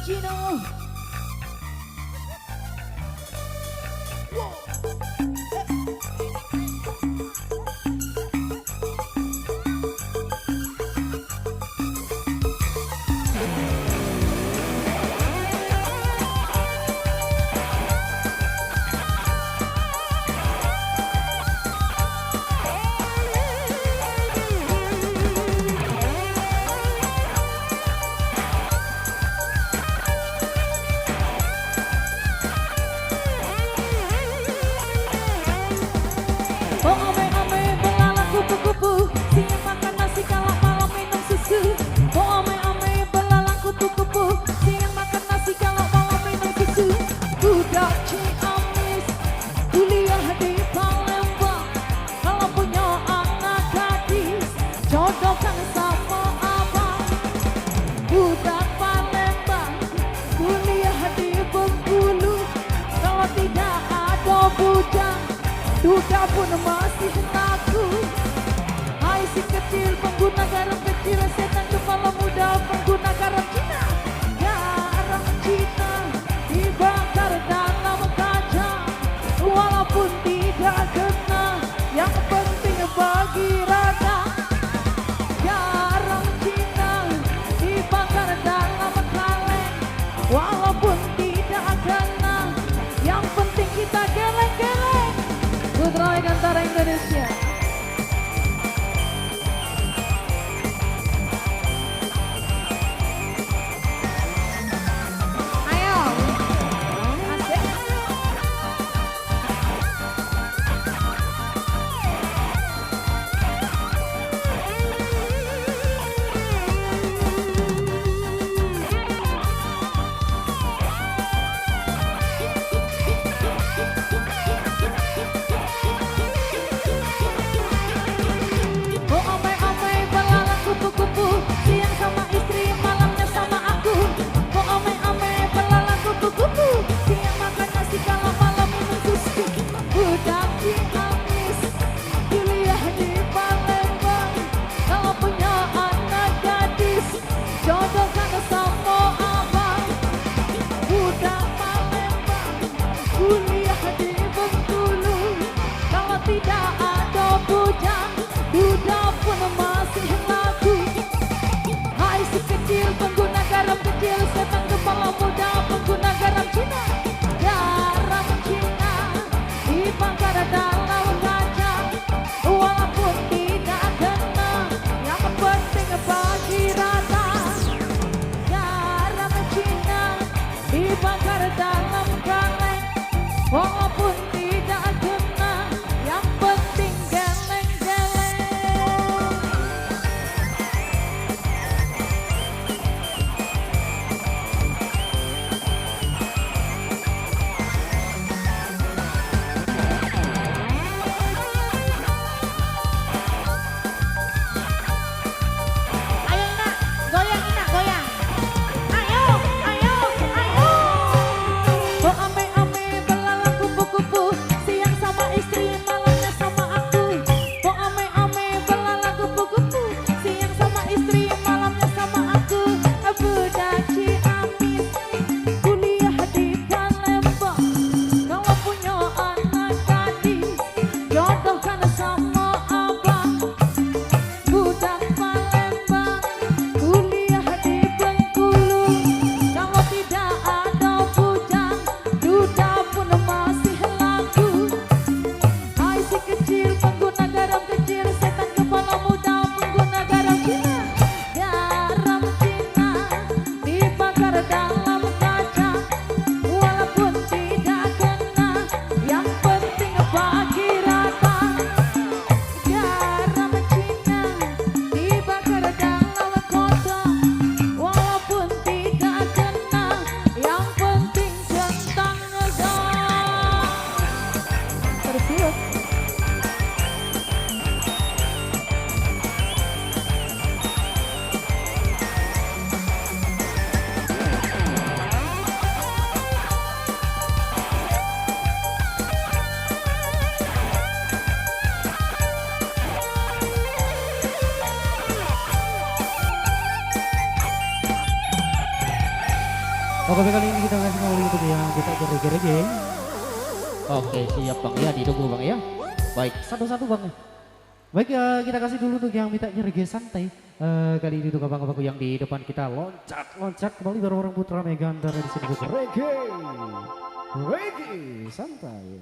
Gino. Oh ame-ame belalang kupu-kupu, siang makan nasi kalau malam minum susu. Oh ame-ame belalang kupu-kupu, siang makan nasi kalau malam minum susu. Budak Ciamis, kuliah di Palembang, kalau punya anak gadis, jodohkan sama abang. Budak Palembang, kuliah di Bengkulu, kalau tidak ada bujang, duda pun masih laku. Hai si kecil pengguna garam kecil, setan kepala muda pengguna garam Cina. Garam Cina dibakar dalam kaca, walaupun tidak kena, yang penting bagi rasa. Garam Cina dibakar dalam kaleng, walaupun tidak kena, yang penting kita geleng-geleng. Putra Gantara Indonesia. Ayo. Asik. Oh ame-ame belalang kupu-kupu, siang sama istri malamnya sama aku. Oh ame-ame belalang kupu-kupu, siang makan nasi kalau malam minum susu. Budak Ciamis, kuliah di Palembang, kalau punya anak gadis, jodohkan sama abang. Budak Palembang, kuliah di Bengkulu, kalau tidak ada bujang, duda pun masih laku. Hai si kecil pengguna garam kecil, setan kepala muda pengguna garam Cina. Garam Cina dibakar dalam kaca, walaupun tidak kena, yang penting bagi rata. Garam Cina dibakar dalam kaleng, walaupun tidak kena, yang penting geleng-geleng. Ayo Ina, goyang Ina, goyang. Ayo, ayo, ayo. Oh ame-ame belalang kupu-kupu, siang sama istri malamnya sama aku. Oh ame-ame belalang kupu-kupu, siang sama istri malamnya sama aku. Budak Ciamis, kuliah di Palembang, kalau punya anak gadis, jodohkan sama abang. Budak Palembang, kuliah di Bengkulu, kalau tidak ada bujang, duda pun masih laku. Hai si kecil pengguna garam kecil, setan kepala muda pengguna garam Cina. Garam Cina dibakar dalam kaca, walaupun tidak kena, yang penting bagi rata. Garam Cina dibakar dalam kota, walaupun tidak kena, yang penting centang ngegas. Tersiut. Oke, kali ini kita kasih kembali untuk yang kita gerege. Oke, siap Bang ya, ditunggu Bang ya. Baik. Satu-satu bang. Baik ya, kita kasih dulu untuk yang minta reggae santai. Kali ini untuk abang-abangku yang di depan kita loncat kembali bareng-bareng Putra Megantara di sini untuk reggae santai.